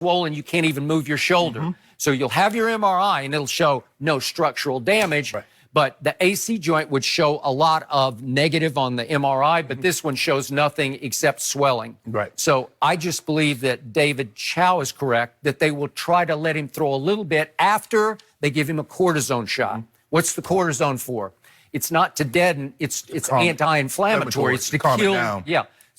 swollen, you can't even move your shoulder. So you'll have your MRI and it'll show no structural damage, but the AC joint would show a lot of negative on the MRI, but this one shows nothing except swelling. So I just believe that David Chow is correct, that they will try to let him throw a little bit after they give him a cortisone shot. What's the cortisone for? It's not to deaden, it's anti-inflammatory. It's to kill,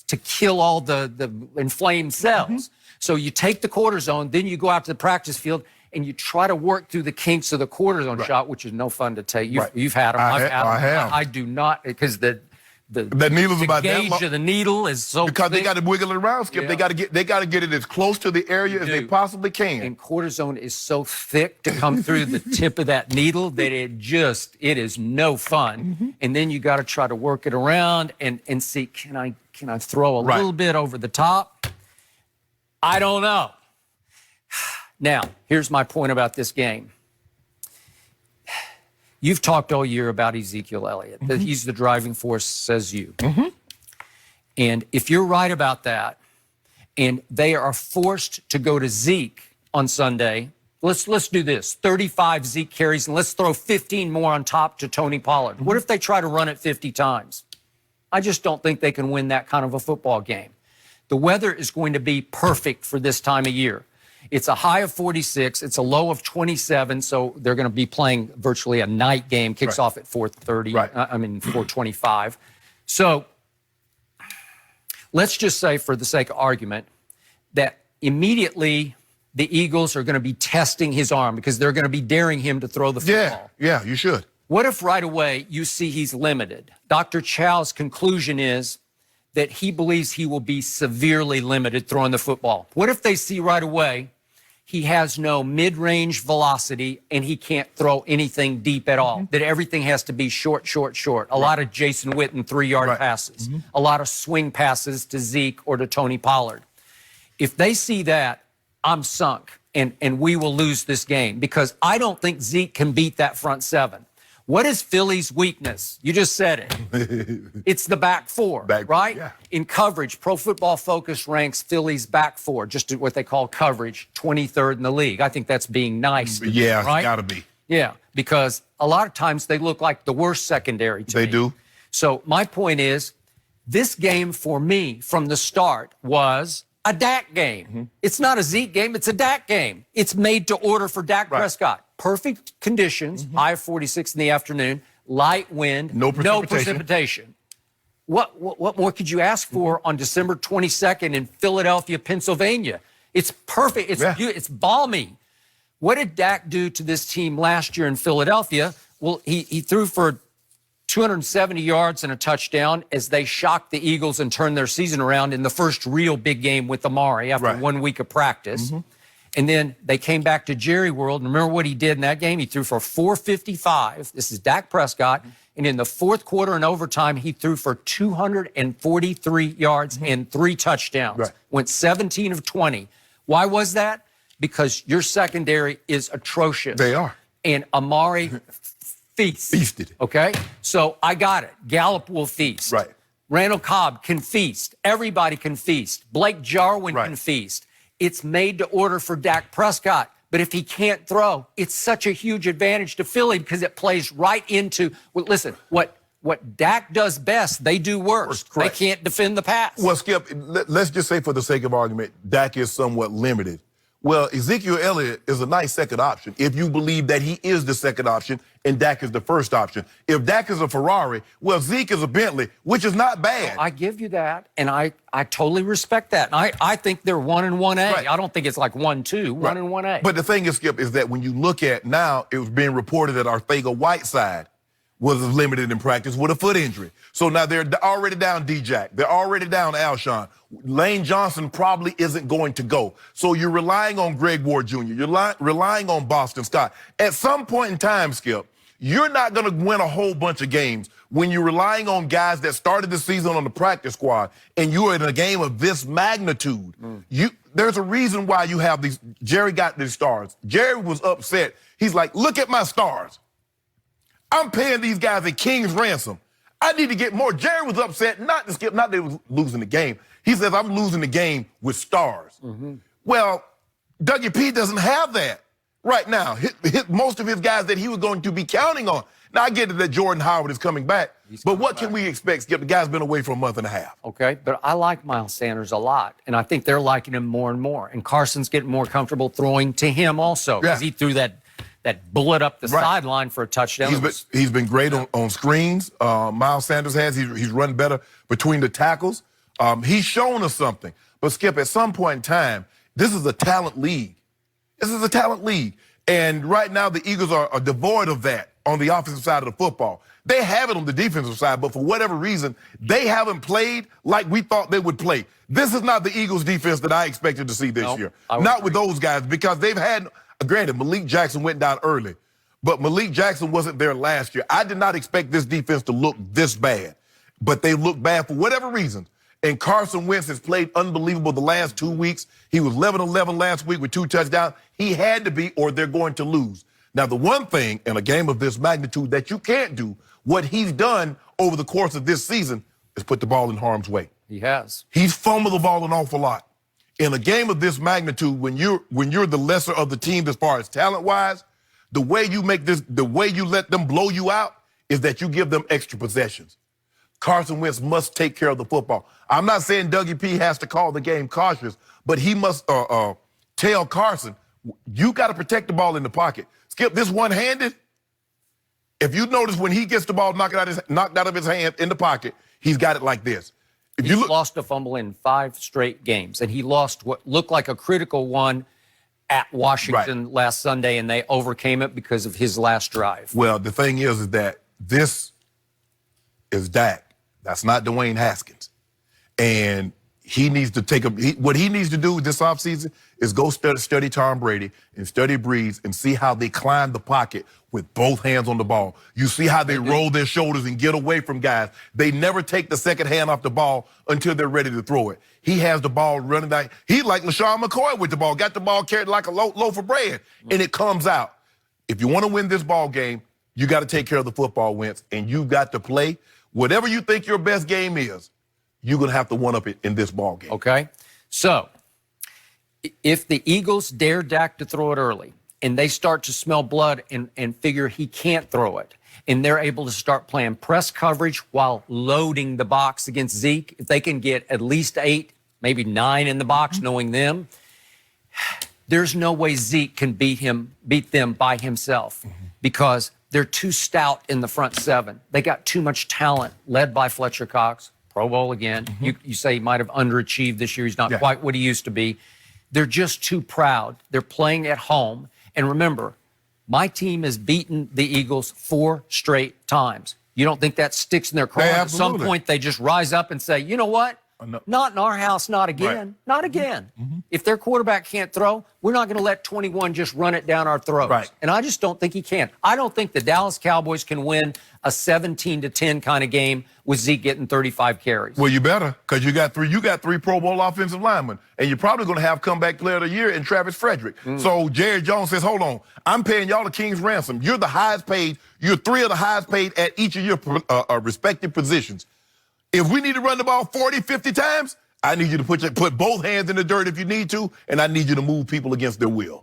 to kill all the inflamed cells. So you take the cortisone, then you go out to the practice field and you try to work through the kinks of the cortisone shot, which is no fun to take. You've had them. I've had them. I have. I do not, because the needle's about that long. gauge of the needle is so because thick. they got to wiggle it around, Skip. They got to get it as close to the area as they possibly can. And cortisone is so thick to come through the tip of that needle that it is no fun. And then you got to try to work it around and see, can I throw a little bit over the top? I don't know. Now, here's my point about this game. You've talked all year about Ezekiel Elliott, that he's the driving force, says you. And if you're right about that, and they are forced to go to Zeke on Sunday, let's do this, 35 Zeke carries, and let's throw 15 more on top to Tony Pollard. What if they try to run it 50 times? I just don't think they can win that kind of a football game. The weather is going to be perfect for this time of year. It's a high of 46. It's a low of 27. So they're going to be playing virtually a night game. Kicks off at 4:30. 4:25. So let's just say, for the sake of argument, that immediately the Eagles are going to be testing his arm because they're going to be daring him to throw the football. Yeah, you should. What if right away you see he's limited? Dr. Chow's conclusion is that he believes he will be severely limited throwing the football. What if they see right away he has no mid-range velocity and he can't throw anything deep at all, that everything has to be short, short, short? A lot of Jason Witten 3-yard passes, a lot of swing passes to Zeke or to Tony Pollard. If they see that, I'm sunk, and we will lose this game because I don't think Zeke can beat that front seven. What is Philly's weakness? You just said it. It's the back four, right? In coverage, Pro Football Focus ranks Philly's back four, just what they call coverage, 23rd in the league. I think that's being nice. Yeah, right? It's got to be. Yeah, because a lot of times they look like the worst secondary to me. They do. So my point is, this game for me from the start was a Dak game. It's not a Zeke game, it's a Dak game. It's made to order for Dak Prescott. Perfect conditions, high of 46 in the afternoon, light wind, no precipitation. What more could you ask for on December 22nd in Philadelphia, Pennsylvania? It's perfect. It's balmy. What did Dak do to this team last year in Philadelphia? Well, he threw for 270 yards and a touchdown as they shocked the Eagles and turned their season around in the first real big game with Amari after 1 week of practice. And then they came back to Jerry World. And remember what he did in that game? He threw for 455. This is Dak Prescott. And in the fourth quarter and overtime, he threw for 243 yards and 3 touchdowns. Went 17 of 20. Why was that? Because your secondary is atrocious. They are. And Amari feasted. Okay? So I got it. Gallup will feast. Randall Cobb can feast. Everybody can feast. Blake Jarwin can feast. It's made to order for Dak Prescott. But if he can't throw, it's such a huge advantage to Philly because it plays right into, well, listen, what Dak does best, they do worse. They can't defend the pass. Well, Skip, let's just say for the sake of argument, Dak is somewhat limited. Well, Ezekiel Elliott is a nice second option if you believe that he is the second option and Dak is the first option. If Dak is a Ferrari, well, Zeke is a Bentley, which is not bad. I give you that, and I totally respect that. And I think they're 1 and 1A. I don't think it's like 1-2, 1 and 1A. But the thing is, Skip, is that when you look at now, it was being reported that Arcega-Whiteside was limited in practice with a foot injury. So now they're already down D-Jack. They're already down Alshon. Lane Johnson probably isn't going to go. So you're relying on Greg Ward Jr. You're relying on Boston Scott. At some point in time, Skip, you're not going to win a whole bunch of games when you're relying on guys that started the season on the practice squad and you are in a game of this magnitude. There's a reason why you have these. Jerry got these stars. Jerry was upset. He's like, look at my stars. I'm paying these guys a king's ransom. I need to get more. Jerry was upset, not that he was losing the game. He says, I'm losing the game with stars. Well, WP doesn't have that right now. Most of his guys that he was going to be counting on. Now, I get it that Jordan Howard is coming back, but what can we expect, Skip? The guy's been away for a month and a half. Okay, but I like Miles Sanders a lot, and I think they're liking him more and more. And Carson's getting more comfortable throwing to him also, because he threw that bullet up the sideline for a touchdown. He's been great on screens. Miles Sanders has. He's run better between the tackles. He's shown us something. But, Skip, at some point in time, this is a talent league. This is a talent league. And right now, the Eagles are devoid of that on the offensive side of the football. They have it on the defensive side, but for whatever reason, they haven't played like we thought they would play. This is not the Eagles defense that I expected to see this year. Not with those guys, because they've had, granted, Malik Jackson went down early, but Malik Jackson wasn't there last year. I did not expect this defense to look this bad, but they look bad for whatever reason. And Carson Wentz has played unbelievable the last 2 weeks. He was 11-11 last week with 2 touchdowns. He had to be, or they're going to lose. Now, the one thing in a game of this magnitude that you can't do, what he's done over the course of this season, is put the ball in harm's way. He has. He's fumbled the ball an awful lot. In a game of this magnitude, when you're the lesser of the team as far as talent-wise, the way you let them blow you out is that you give them extra possessions. Carson Wentz must take care of the football. I'm not saying Dougie P has to call the game cautious, but he must tell Carson, you got to protect the ball in the pocket. Skip, this one-handed, if you notice when he gets the ball knocked out of his hand in the pocket, he's got it like this. He's lost a fumble in 5 straight games, and he lost what looked like a critical one at Washington last Sunday, and they overcame it because of his last drive. Well, the thing is that this is Dak. That's not Dwayne Haskins. And he needs to take what he needs to do this offseason is go study Tom Brady and study Breeze and see how they climb the pocket with both hands on the ball. You see how they roll their shoulders and get away from guys. They never take the second hand off the ball until they're ready to throw it. He has the ball running back. He like LaShawn McCoy with the ball, got the ball carried like a loaf of bread, and it comes out. If you want to win this ball game, you got to take care of the football, Wentz, and you've got to play. Whatever you think your best game is, you're going to have to one-up it in this ball game. Okay? So, if the Eagles dare Dak to throw it early, and they start to smell blood and figure he can't throw it, and they're able to start playing press coverage while loading the box against Zeke, if they can get at least 8, maybe 9 in the box, knowing them, there's no way Zeke can beat them by himself because they're too stout in the front 7. They got too much talent, led by Fletcher Cox, Pro Bowl again. You say he might have underachieved this year. He's not quite what he used to be. They're just too proud. They're playing at home. And remember, my team has beaten the Eagles 4 straight times. You don't think that sticks in their craw? At some point, they just rise up and say, you know what? Not in our house, not again. Not again. If their quarterback can't throw, we're not going to let 21 just run it down our throats. And I just don't think he can. I don't think the Dallas Cowboys can win a 17-10 kind of game with Zeke getting 35 carries. Well, you better, because you got 3 Pro Bowl offensive linemen, and you're probably going to have comeback player of the year in Travis Frederick. So Jerry Jones says, hold on, I'm paying y'all the king's ransom. You're the highest paid. You're 3 of the highest paid at each of your respective positions. If we need to run the ball 40, 50 times, I need you to put both hands in the dirt if you need to, and I need you to move people against their will.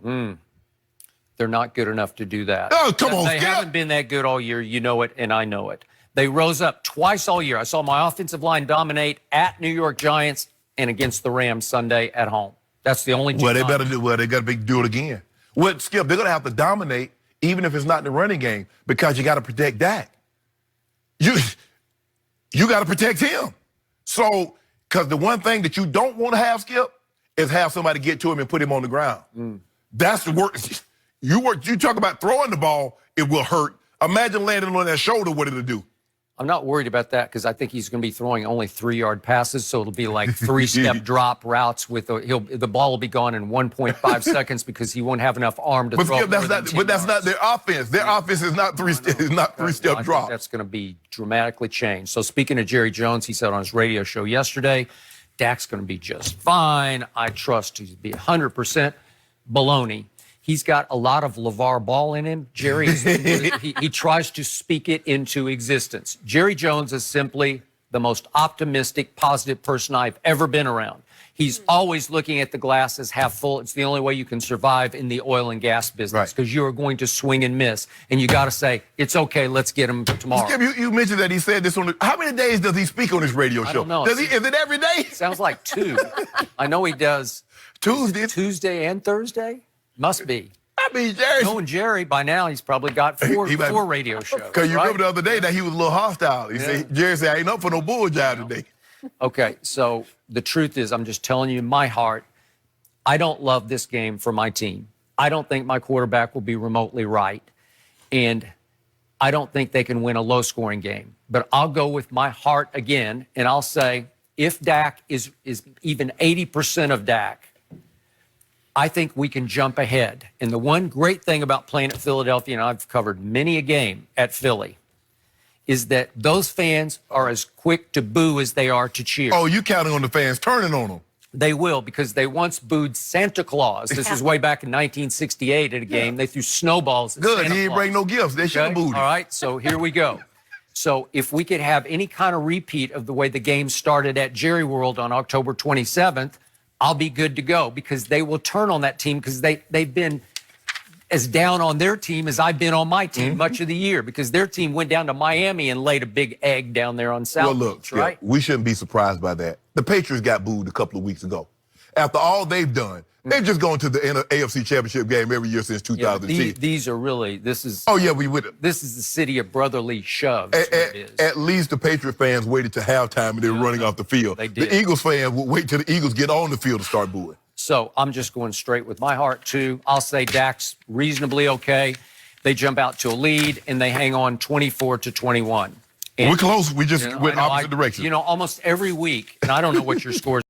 They're not good enough to do that. Oh, come on, They haven't been that good all year. You know it, and I know it. They rose up twice all year. I saw my offensive line dominate at New York Giants and against the Rams Sunday at home. That's the only 2 Well, they times. better do. Well, they got to do it again. Well, Skip, they're going to have to dominate, even if it's not in the running game, because you got to protect Dak. You got to protect him. So, because the one thing that you don't want to have, Skip, is have somebody get to him and put him on the ground. That's the work. You talk about throwing the ball, it will hurt. Imagine landing on that shoulder, what it'll do. I'm not worried about that because I think he's going to be throwing only 3-yard passes, so it'll be like 3-step drop routes with the ball will be gone in 1.5 seconds because he won't have enough arm to throw. Skip, that's not their offense. Their offense is not 3-step drop. That's going to be dramatically changed. So speaking of Jerry Jones, he said on his radio show yesterday, Dak's going to be just fine. I trust he'll be 100%. Baloney. He's got a lot of LeVar Ball in him. Jerry, he tries to speak it into existence. Jerry Jones is simply the most optimistic, positive person I've ever been around. He's always looking at the glass as half full. It's the only way you can survive in the oil and gas business because you are going to swing and miss. And you got to say, it's okay, let's get him tomorrow. Skip, you mentioned that he said this on the, how many days does he speak on his radio show? I don't know. Is it every day? Sounds like 2. I know he does Tuesday and Thursday. Must be. I mean, Jerry. Knowing Jerry, by now he's probably got four radio shows. Because you remember the other day that he was a little hostile. Jerry said, I ain't up for no bull job today. Okay, so the truth is, I'm just telling you in my heart, I don't love this game for my team. I don't think my quarterback will be remotely right. And I don't think they can win a low-scoring game. But I'll go with my heart again, and I'll say if Dak is even 80% of Dak, I think we can jump ahead. And the one great thing about playing at Philadelphia, and I've covered many a game at Philly, is that those fans are as quick to boo as they are to cheer. Oh, you counting on the fans turning on them? They will, because they once booed Santa Claus. This was way back in 1968 at a game. They threw snowballs at Santa Good, he didn't bring no gifts. They should have booed him. All right, so here we go. So if we could have any kind of repeat of the way the game started at Jerry World on October 27th, I'll be good to go, because they will turn on that team, because they've been as down on their team as I've been on my team much of the year, because their team went down to Miami and laid a big egg down there on South Beach, right? We shouldn't be surprised by that. The Patriots got booed a couple of weeks ago. After all they've done, they've just gone to the AFC Championship game every year since 2010. These are really, this is... Oh, yeah, we with it. This is the city of brotherly shoves. At least the Patriot fans waited to halftime and they were running off the field. They did. The Eagles fans would wait till the Eagles get on the field to start booing. So I'm just going straight with my heart, too. I'll say Dak's reasonably okay. They jump out to a lead, and they hang on 24-21. We're close. We just went opposite directions. You know, almost every week, and I don't know what your score is.